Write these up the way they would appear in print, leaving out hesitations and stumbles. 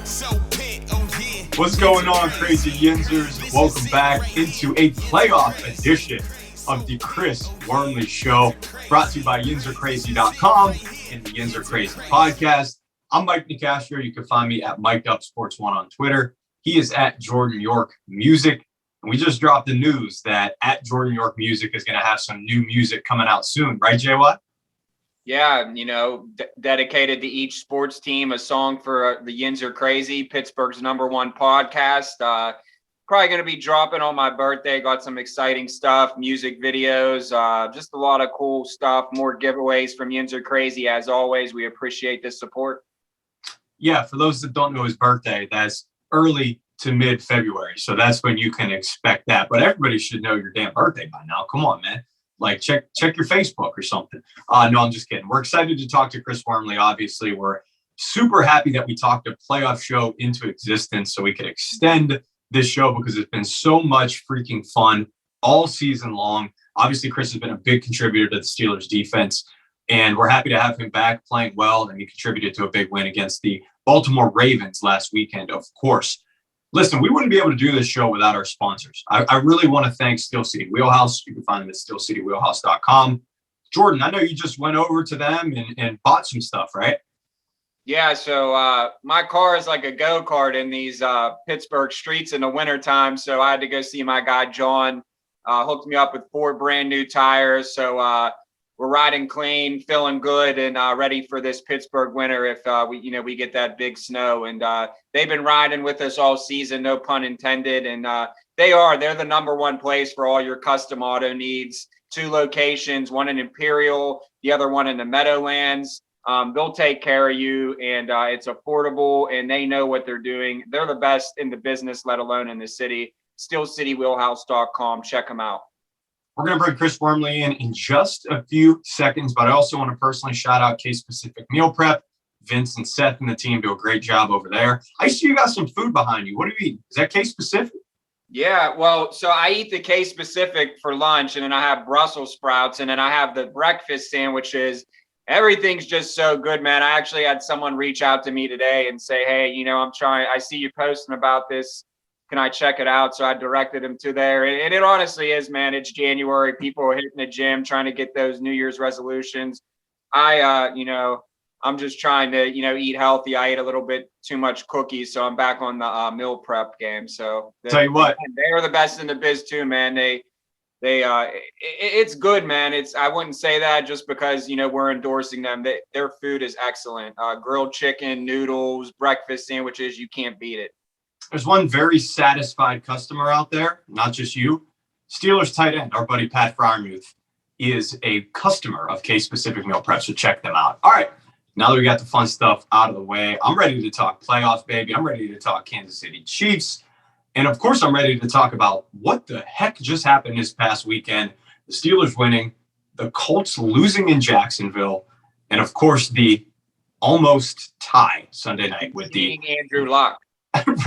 What's going on, crazy Yinzers? Welcome back into a playoff edition of the Chris Wormley Show, brought to you by YinzerCrazy.com and the Yinzer Crazy Podcast. I'm Mike Nicastro. You can find me at MikeUpSports1 on Twitter. He is at Jordan York Music. And we just dropped the news that at Jordan York Music is going to have some new music coming out soon. Right, JY? Yeah, dedicated to each sports team, a song for the Yinzer Crazy, Pittsburgh's #1 podcast. Probably going to be dropping on my birthday. Got some exciting stuff, music videos, just a lot of cool stuff, more giveaways from Yinzer Crazy. As always, we appreciate the support. Yeah, for those that don't know his birthday, that's early to mid-February. So that's when you can expect that. But everybody should know your damn birthday by now. Come on, man. Like, check your Facebook or something. No, I'm just kidding. We're excited to talk to Chris Wormley. Obviously, we're super happy that we talked a playoff show into existence so we could extend this show because it's been so much freaking fun all season long. Obviously, Chris has been a big contributor to the Steelers defense, and we're happy to have him back playing well, and he contributed to a big win against the Baltimore Ravens last weekend, of course. Listen, we wouldn't be able to do this show without our sponsors. I really want to thank Steel City Wheelhouse. You can find them at steelcitywheelhouse.com. Jordan, I know you just went over to them and bought some stuff, right? Yeah, so my car is like a go-kart in these Pittsburgh streets in the wintertime, so I had to go see my guy John. Hooked me up with 4 brand new tires, so we're riding clean, feeling good, and ready for this Pittsburgh winter if we get that big snow. And they've been riding with us all season, no pun intended. And they're the #1 place for all your custom auto needs. 2 locations, one in Imperial, the other one in the Meadowlands. They'll take care of you, and it's affordable, and they know what they're doing. They're the best in the business, let alone in the city. SteelCityWheelhouse.com. Check them out. We're going to bring Chris Wormley in just a few seconds, but I also want to personally shout out Case Pacific Meal Prep. Vince and Seth and the team do a great job over there. I see you got some food behind you. What do you eat? Is that Case Pacific? Yeah, well, so I eat the Case Pacific for lunch, and then I have Brussels sprouts, and then I have the breakfast sandwiches. Everything's just so good, man. I actually had someone reach out to me today and say, hey, I see you posting about this. Can I check it out? So I directed him to there. And it honestly is, man. It's January. People are hitting the gym, trying to get those New Year's resolutions. I'm just trying to, eat healthy. I ate a little bit too much cookies, so I'm back on the meal prep game. So tell you what, they are the best in the biz too, man. It's good, man. I wouldn't say that just because, we're endorsing them. Their food is excellent. Grilled chicken, noodles, breakfast sandwiches. You can't beat it. There's one very satisfied customer out there, not just you. Steelers tight end, our buddy Pat Fryermuth, is a customer of Case Pacific Meal Prep, so check them out. All right, now that we got the fun stuff out of the way, I'm ready to talk playoffs, baby. I'm ready to talk Kansas City Chiefs. And, of course, I'm ready to talk about what the heck just happened this past weekend. The Steelers winning, the Colts losing in Jacksonville, and, of course, the almost tie Sunday night with the Andrew Luck.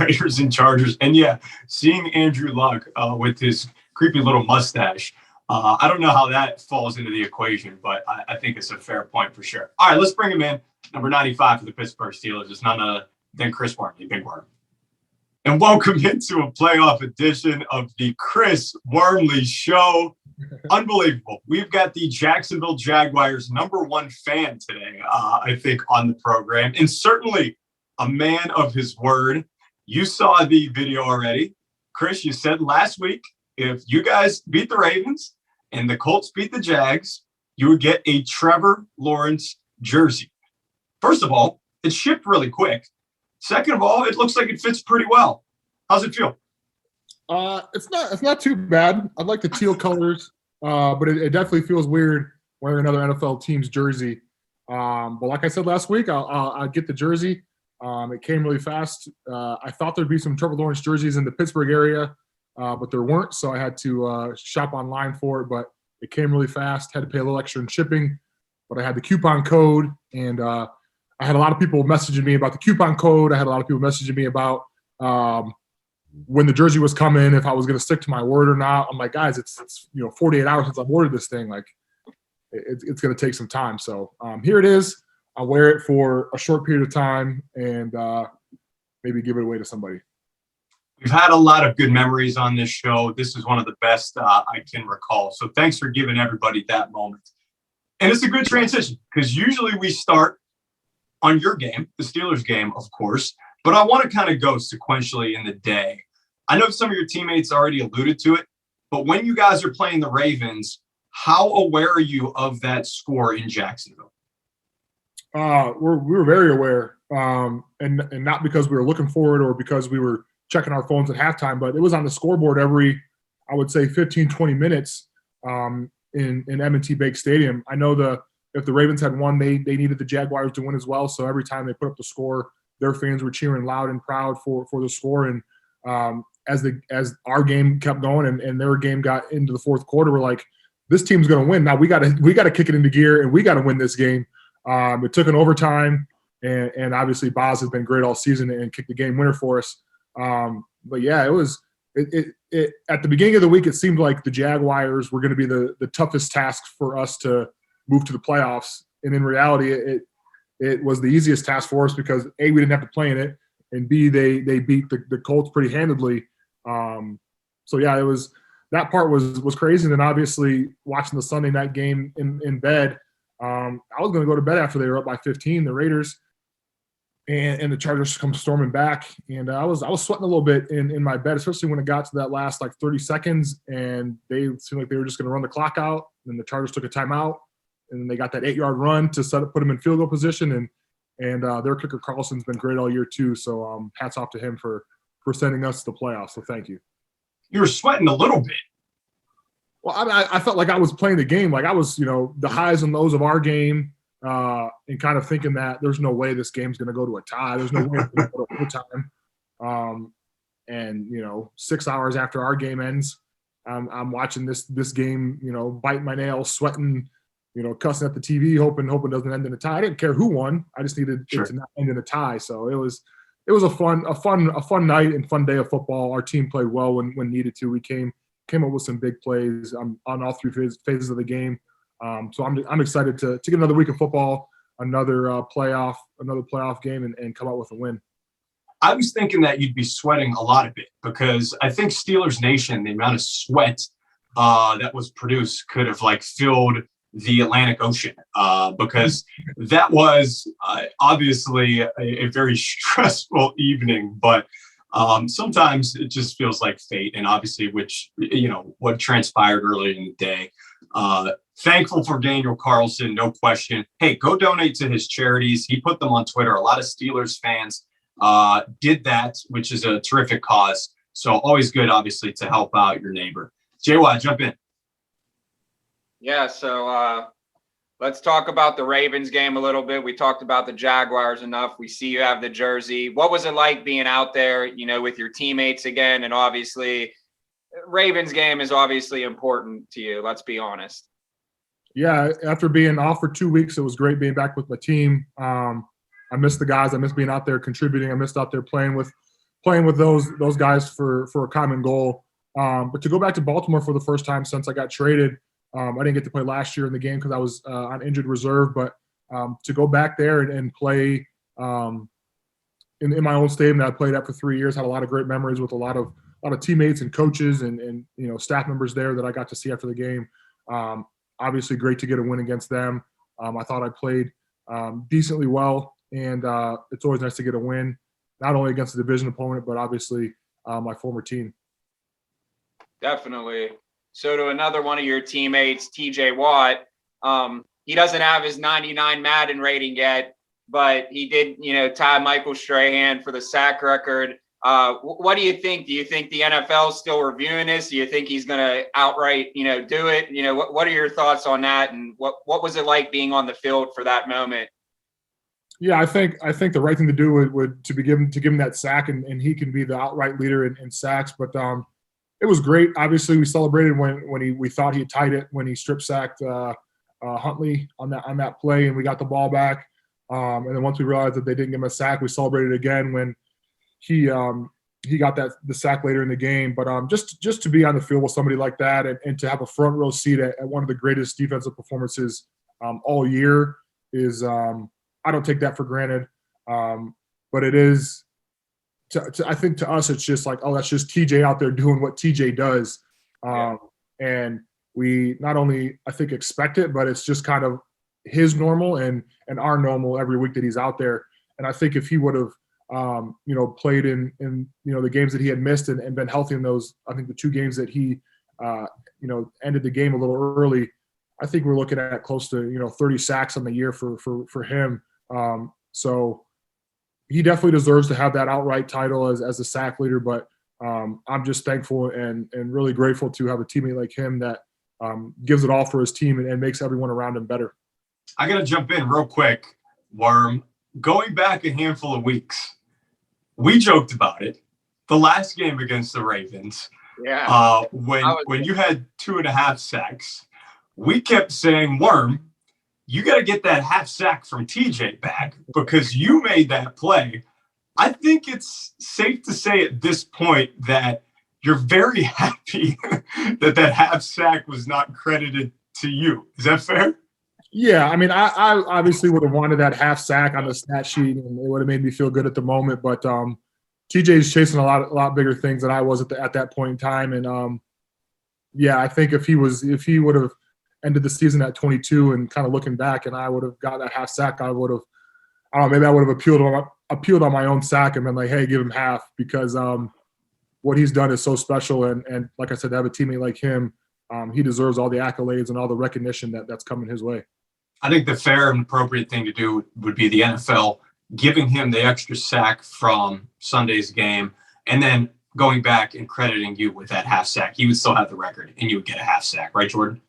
Raiders and Chargers. And yeah, seeing Andrew Luck with his creepy little mustache. I don't know how that falls into the equation, but I think it's a fair point for sure. All right, let's bring him in. Number 95 for the Pittsburgh Steelers is none other than Chris Wormley, Big Worm. And welcome into a playoff edition of the Chris Wormley Show. Unbelievable. We've got the Jacksonville Jaguars #1 fan today, I think, on the program. And certainly a man of his word. You saw the video already. Chris, you said last week, if you guys beat the Ravens and the Colts beat the Jags, you would get a Trevor Lawrence jersey. First of all, it shipped really quick. Second of all, it looks like it fits pretty well. How's it feel? It's not too bad. I like the teal colors, but it definitely feels weird wearing another NFL team's jersey. But like I said last week, I'll get the jersey. It came really fast. I thought there'd be some Trevor Lawrence jerseys in the Pittsburgh area, but there weren't, so I had to shop online for it. But it came really fast. Had to pay a little extra in shipping, but I had the coupon code, and I had a lot of people messaging me about the coupon code. I had a lot of people messaging me about when the jersey was coming, if I was going to stick to my word or not. I'm like, guys, it's 48 hours since I've ordered this thing. Like, it's going to take some time. So here it is. I'll wear it for a short period of time, and maybe give it away to somebody. We've had a lot of good memories on this show. This is one of the best I can recall. So thanks for giving everybody that moment. And it's a good transition because usually we start on your game, the Steelers game, of course, but I want to kind of go sequentially in the day. I know some of your teammates already alluded to it, but when you guys are playing the Ravens, how aware are you of that score in Jacksonville? We were very aware, and not because we were looking for it or because we were checking our phones at halftime, but it was on the scoreboard every, I would say, 15, 20 minutes in M&T Bank Stadium. I know if the Ravens had won, they needed the Jaguars to win as well. So every time they put up the score, their fans were cheering loud and proud for the score. And as our game kept going and their game got into the fourth quarter, we're like, this team's going to win. Now we got to kick it into gear and we got to win this game. It took an overtime, and obviously Boz has been great all season and kicked the game winner for us. But yeah, it was at the beginning of the week, it seemed like the Jaguars were going to be the toughest task for us to move to the playoffs. And in reality, it was the easiest task for us because A, we didn't have to play in it, and B, they beat the Colts pretty handedly. So yeah, that part was crazy. And then obviously watching the Sunday night game in bed, I was going to go to bed after they were up by 15, the Raiders, and the Chargers come storming back. And I was sweating a little bit in my bed, especially when it got to that last 30 seconds, and they seemed like they were just going to run the clock out. And the Chargers took a timeout, and then they got that 8-yard run to put them in field goal position. And their kicker Carlson's been great all year too. So hats off to him for sending us to the playoffs. So thank you. You were sweating a little bit. Well, I felt like I was playing the game. Like I was, the highs and lows of our game, and kind of thinking that there's no way this game's going to go to a tie. There's no way it's going to go to overtime. And 6 hours after our game ends, I'm watching this game, biting my nails, sweating, cussing at the TV, hoping it doesn't end in a tie. I didn't care who won. I just needed it to not end in a tie. So it was a fun night and fun day of football. Our team played well when needed to. We came up with some big plays on all three phases of the game. So I'm excited to get another week of football, another playoff game, and come out with a win. I was thinking that you'd be sweating a lot of it because I think Steelers Nation, the amount of sweat that was produced could have filled the Atlantic Ocean because that was obviously a very stressful evening, but sometimes it just feels like fate, and obviously what transpired earlier in the day. Thankful for Daniel Carlson, no question. Hey, go donate to his charities. He put them on Twitter. A lot of Steelers fans did that, which is a terrific cause. So always good, obviously, to help out your neighbor. JY, jump in. Yeah, so let's talk about the Ravens game a little bit. We talked about the Jaguars enough. We see you have the jersey. What was it like being out there, with your teammates again? And obviously, Ravens game is obviously important to you. Let's be honest. Yeah, after being off for 2 weeks, it was great being back with my team. I missed the guys. I missed being out there contributing. I missed out there playing with those guys for a common goal. But to go back to Baltimore for the first time since I got traded, I didn't get to play last year in the game because I was on injured reserve. But to go back there and play in my own stadium that I played at for 3 years, had a lot of great memories with a lot of teammates and coaches and staff members there that I got to see after the game. Obviously, great to get a win against them. I thought I played decently well, and it's always nice to get a win, not only against a division opponent, but obviously my former team. Definitely. So to another one of your teammates, TJ Watt, he doesn't have his 99 Madden rating yet, but he did, tie Michael Strahan for the sack record. What do you think? Do you think the NFL is still reviewing this? Do you think he's going to outright, do it? What are your thoughts on that? And what was it like being on the field for that moment? Yeah, I think the right thing to do would to give him that sack, and he can be the outright leader in sacks. But it was great. Obviously, we celebrated when we thought he had tied it when he strip sacked Huntley on that play, and we got the ball back. And then once we realized that they didn't give him a sack, we celebrated again when he got the sack later in the game. But just to be on the field with somebody like that and to have a front row seat at one of the greatest defensive performances all year is I don't take that for granted. But it is I think to us, it's just like, oh, that's just TJ out there doing what TJ does. And we not only, I think, expect it, but it's just kind of his normal and our normal every week that he's out there. And I think if he would have, played in the games that he had missed and been healthy in those, I think the 2 games that he, ended the game a little early, I think we're looking at close to, 30 sacks on the year for him. So he definitely deserves to have that outright title as a sack leader, but I'm just thankful and really grateful to have a teammate like him that gives it all for his team and makes everyone around him better. I got to jump in real quick, Worm. Going back a handful of weeks, we joked about it. The last game against the Ravens, when you had 2.5 sacks, we kept saying, Worm, you got to get that half sack from TJ back because you made that play. I think it's safe to say at this point that you're very happy that half sack was not credited to you. Is that fair? Yeah, I mean, I obviously would have wanted that half sack on the stat sheet, and it would have made me feel good at the moment. But TJ's chasing a lot bigger things than I was at that point in time. And I think if he would have ended the season at 22 and kind of looking back, and I would have got that half sack, I would have, maybe I would have appealed on my own sack and been like, hey, give him half, because what he's done is so special. And like I said, to have a teammate like him, he deserves all the accolades and all the recognition that's coming his way. I think the fair and appropriate thing to do would be the NFL giving him the extra sack from Sunday's game and then going back and crediting you with that half sack. He would still have the record and you would get a half sack. Right, Jordan?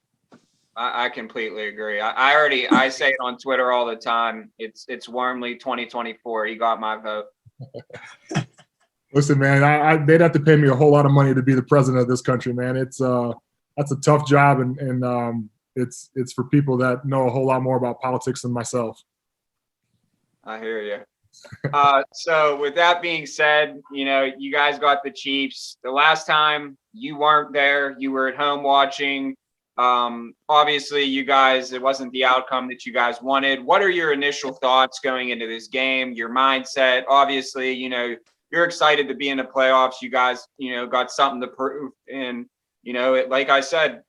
I completely agree. I say it on Twitter all the time. It's Wormley 2024. He got my vote. Listen, man, they'd have to pay me a whole lot of money to be the president of this country, man. That's a tough job, and it's for people that know a whole lot more about politics than myself. I hear you. So with that being said, you guys got the Chiefs. The last time you weren't there, you were at home watching. Obviously, you guys, it wasn't the outcome that you guys wanted. What are your initial thoughts going into this game, your mindset? Obviously, you're excited to be in the playoffs. You guys, got something to prove. And, like I said,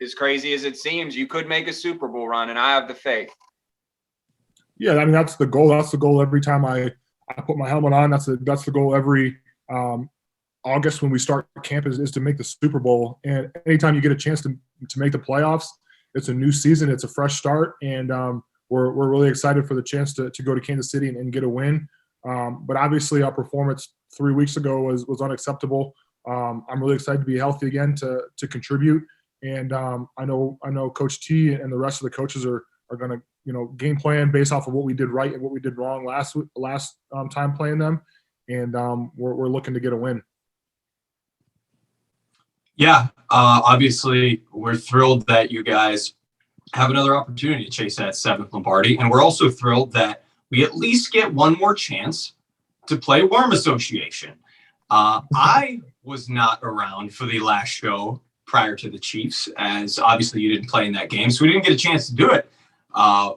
as crazy as it seems, you could make a Super Bowl run, and I have the faith. Yeah, I mean, that's the goal. That's the goal every time I put my helmet on. That's the goal every August when we start camp is to make the Super Bowl. And anytime you get a chance to make the playoffs, it's a new season. It's a fresh start. And we're really excited for the chance to go to Kansas City and get a win. But obviously our performance 3 weeks ago was unacceptable. I'm really excited to be healthy again to contribute. And I know Coach T and the rest of the coaches are going to, game plan based off of what we did right and what we did wrong last time playing them. And we're looking to get a win. Yeah, obviously we're thrilled that you guys have another opportunity to chase that 7th Lombardi. And we're also thrilled that we at least get one more chance to play Worm Association. I was not around for the last show prior to the Chiefs, as obviously you didn't play in that game. So we didn't get a chance to do it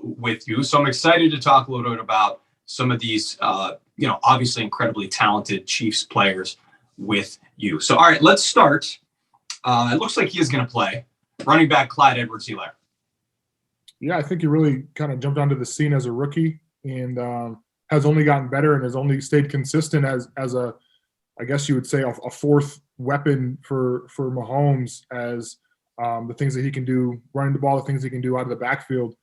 with you. So I'm excited to talk a little bit about some of these, obviously incredibly talented Chiefs players with you. So, all right, let's start. It looks like he is going to play running back Clyde Edwards-Helaire. Yeah, I think he really kind of jumped onto the scene as a rookie and has only gotten better and has only stayed consistent as a, I guess you would say, a fourth weapon for Mahomes as the things that he can do, running the ball, the things he can do out of the backfield.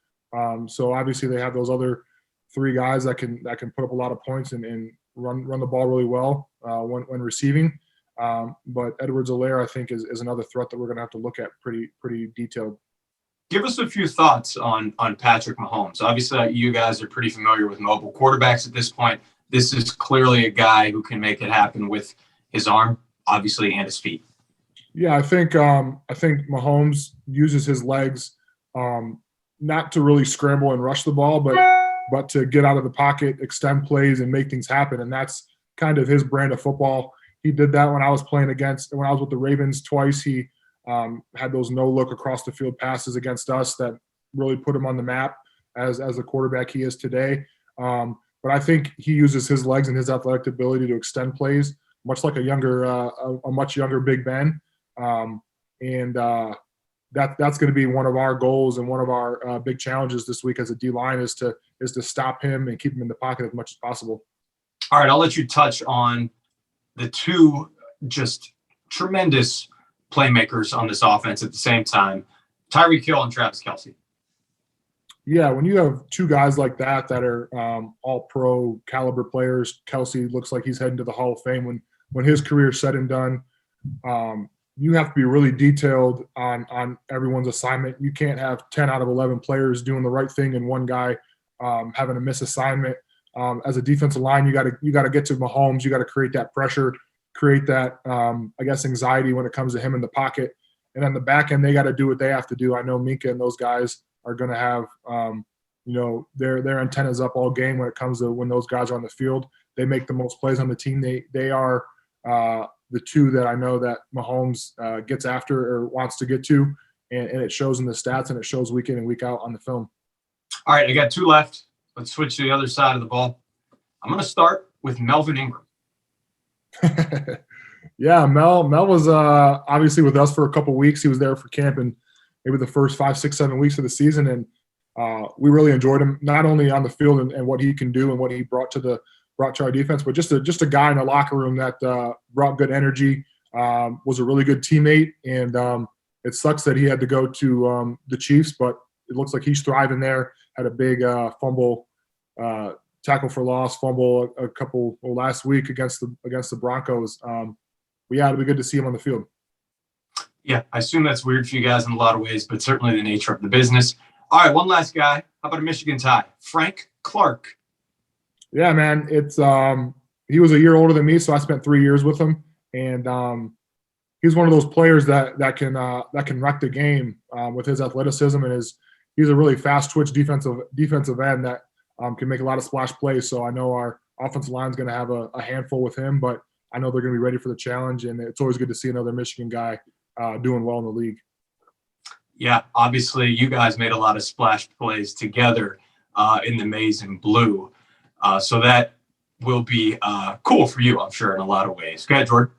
So obviously they have those other 3 guys that can put up a lot of points and run the ball really well when receiving. But Edwards-Helaire, I think, is another threat that we're going to have to look at pretty detailed. Give us a few thoughts on Patrick Mahomes. Obviously, you guys are pretty familiar with mobile quarterbacks at this point. This is clearly a guy who can make it happen with his arm, obviously, and his feet. Yeah, I think Mahomes uses his legs not to really scramble and rush the ball, but to get out of the pocket, extend plays, and make things happen. And that's kind of his brand of football. He did that when I was with the Ravens twice. He had those no-look across the field passes against us that really put him on the map as the quarterback he is today. But but I think he uses his legs and his athletic ability to extend plays, much like a much younger Big Ben. That's going to be one of our goals and one of our big challenges this week as a D-line is to stop him and keep him in the pocket as much as possible. All right, I'll let you touch on the two just tremendous playmakers on this offense at the same time, Tyreek Hill and Travis Kelce. Yeah, when you have two guys like that are all-pro caliber players, Kelce looks like he's heading to the Hall of Fame when his career's said and done. You have to be really detailed on everyone's assignment. You can't have 10 out of 11 players doing the right thing and one guy having a miss assignment. As a defensive line, you got to get to Mahomes. You got to create that pressure, create that anxiety when it comes to him in the pocket. And on the back end, they got to do what they have to do. I know Minka and those guys are going to have their antennas up all game when it comes to when those guys are on the field. They make the most plays on the team. They are the two that I know that Mahomes gets after or wants to get to, and it shows in the stats and it shows week in and week out on the film. All right, I got two left. Let's switch to the other side of the ball. I'm going to start with Melvin Ingram. Yeah, Mel was obviously with us for a couple weeks. He was there for camp and maybe the first 5, 6, 7 weeks of the season, and we really enjoyed him, not only on the field and what he can do and what he brought to our defense, but just a guy in the locker room that brought good energy, was a really good teammate, and it sucks that he had to go to the Chiefs, but it looks like he's thriving there. Had a big fumble, tackle for loss, fumble last week against the Broncos. Yeah, it'll be good to see him on the field. Yeah, I assume that's weird for you guys in a lot of ways, but certainly the nature of the business. All right, one last guy. How about a Michigan tie? Frank Clark. Yeah, man. It's he was a year older than me, so I spent 3 years with him, and he's one of those players that can wreck the game with his athleticism and he's a really fast twitch defensive end that can make a lot of splash plays. So I know our offensive line is going to have a handful with him, but I know they're going to be ready for the challenge, and it's always good to see another Michigan guy doing well in the league. Yeah, obviously you guys made a lot of splash plays together in the maize and blue. So that will be cool for you, I'm sure, in a lot of ways. Go ahead, Jordan.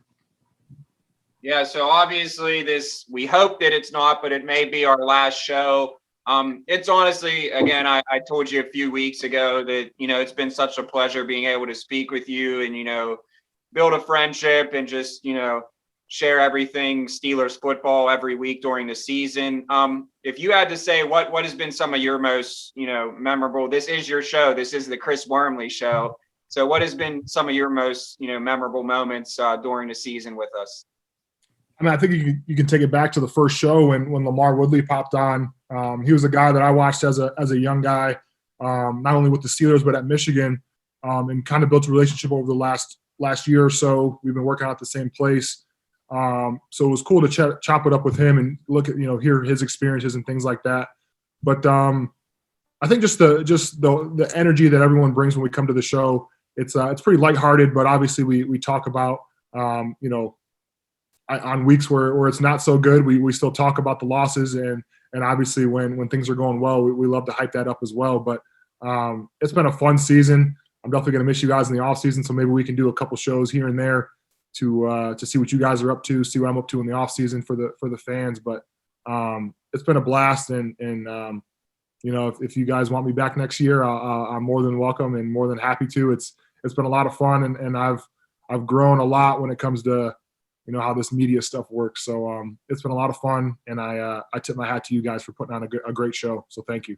Yeah, so obviously we hope that it's not, but it may be our last show. It's honestly, again, I told you a few weeks ago that, it's been such a pleasure being able to speak with you and, build a friendship and just, share everything Steelers football every week during the season. If you had to say what has been some of your most, memorable, this is your show. This is the Chris Wormley Show. So what has been some of your most, memorable moments during the season with us? I mean, I think you can take it back to the first show when Lamar Woodley popped on. He was a guy that I watched as a young guy, not only with the Steelers but at Michigan, and kind of built a relationship over the last year or so. We've been working out at the same place, so it was cool to chop it up with him and look at hear his experiences and things like that. But I think just the energy that everyone brings when we come to the show, it's pretty lighthearted, but obviously we talk about on weeks where it's not so good, we still talk about the losses, and obviously when things are going well, we love to hype that up as well. But it's been a fun season. I'm definitely going to miss you guys in the off season, so maybe we can do a couple shows here and there to see what you guys are up to, see what I'm up to in the off season for the fans. But it's been a blast, and if you guys want me back next year, I'm more than welcome and more than happy to. It's been a lot of fun, and I've grown a lot when it comes to how this media stuff works. So it's been a lot of fun, and I tip my hat to you guys for putting on a great show. So thank you.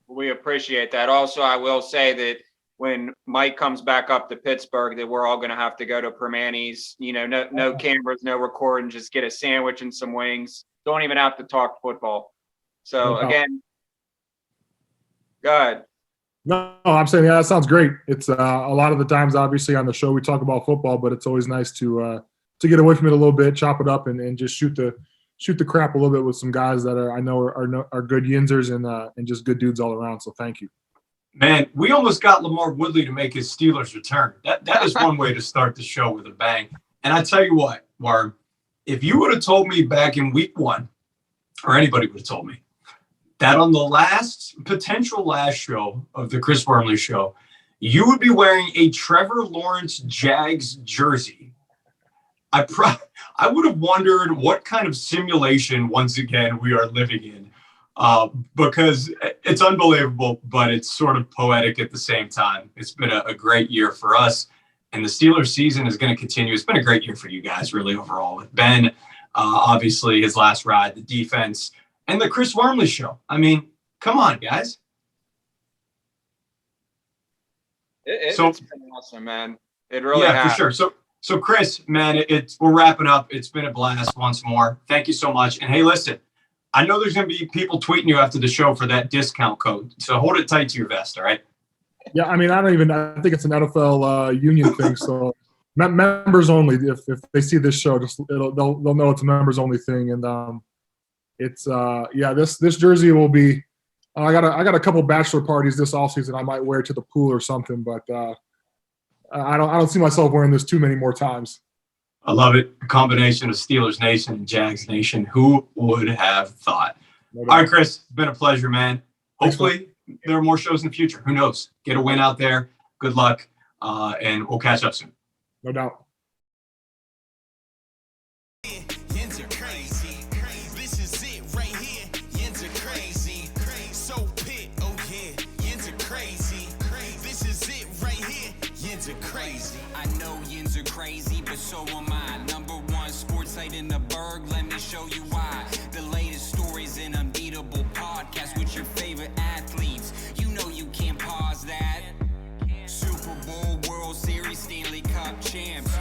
We appreciate that. Also, I will say that when Mike comes back up to Pittsburgh, that we're all going to have to go to Permani's, no cameras, no recording, just get a sandwich and some wings. Don't even have to talk football. So again, go ahead. No, I'm saying, yeah, that sounds great. It's a lot of the times, obviously, on the show we talk about football, but it's always nice to get away from it a little bit, chop it up, and just shoot the crap a little bit with some guys that I know are good Yinzers and just good dudes all around. So thank you. Man, we almost got Lamar Woodley to make his Steelers return. That is one way to start the show with a bang. And I tell you what, Warren, if you would have told me back in week 1, or anybody would have told me, that on the potential last show of the Chris Wormley Show, you would be wearing a Trevor Lawrence Jags jersey. I would have wondered what kind of simulation, once again, we are living in, because it's unbelievable, but it's sort of poetic at the same time. It's been a great year for us, and the Steelers season is going to continue. It's been a great year for you guys, really, overall, with Ben, obviously, his last ride, the defense, and the Chris Wormley Show. I mean, come on, guys. It's been awesome, man. It really has. For sure. So Chris, man, we're wrapping up. It's been a blast once more. Thank you so much. And hey, listen, I know there's going to be people tweeting you after the show for that discount code. So hold it tight to your vest, all right? Yeah, I mean, I think it's an NFL union thing. So members only. If they see this show, they'll know it's a members only thing. And this jersey will be. I got a couple bachelor parties this offseason. I might wear it to the pool or something, but I don't see myself wearing this too many more times. I love it. A combination of Steelers Nation and Jags Nation. Who would have thought? No All right, Chris, it's been a pleasure, man. Hopefully there are more shows in the future. Who knows? Get a win out there. Good luck, and we'll catch up soon. No doubt. Yinzer Crazy. This is it right here. Yinzer Crazy. So pit, oh yeah. Yinzer Crazy. This is it right here. Yinzer Crazy. I know Yinzer Crazy, but so am I. Number one sports site in the burg. Let me show you why. The latest stories in Unbeatable Podcast with your favorite athletes. You know you can't pause that. Super Bowl, World Series, Stanley Cup champs.